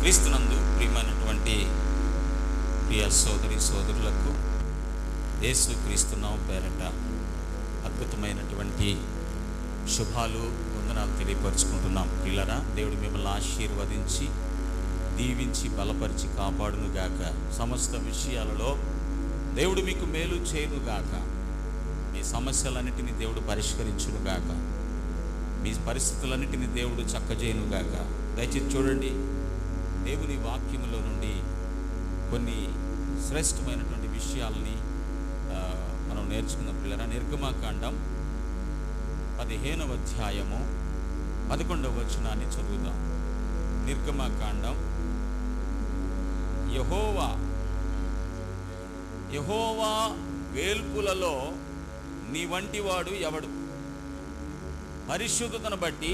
క్రీస్తునందు ప్రియమైనటువంటి ప్రియ సోదరి సోదరులకు యేసు క్రీస్తునామం పేరట అద్భుతమైనటువంటి శుభాలు వందనాలు తెలియపరుచుకుంటున్నాం. ప్రియులారా, దేవుడు మిమ్మల్ని ఆశీర్వదించి దీవించి బలపరిచి కాపాడునుగాక. సమస్త విషయాలలో దేవుడు మీకు మేలు చేయునుగాక. మీ సమస్యలన్నిటినీ దేవుడు పరిష్కరించునుగాక. మీ పరిస్థితులన్నిటినీ దేవుడు చక్కజేయునుగాక. దయచేసి చూడండి, దేవుని వాక్యములో నుండి కొన్ని శ్రేష్టమైనటువంటి విషయాలని మనం నేర్చుకున్న పిల్లరా. నిర్గమకాండం 15వ అధ్యాయము 11వ వచనాన్ని చదువుదాం. నిర్గమకాండం. యెహోవా వేల్పులలో నీ వంటి వాడు ఎవడు? పరిశుద్ధతను బట్టి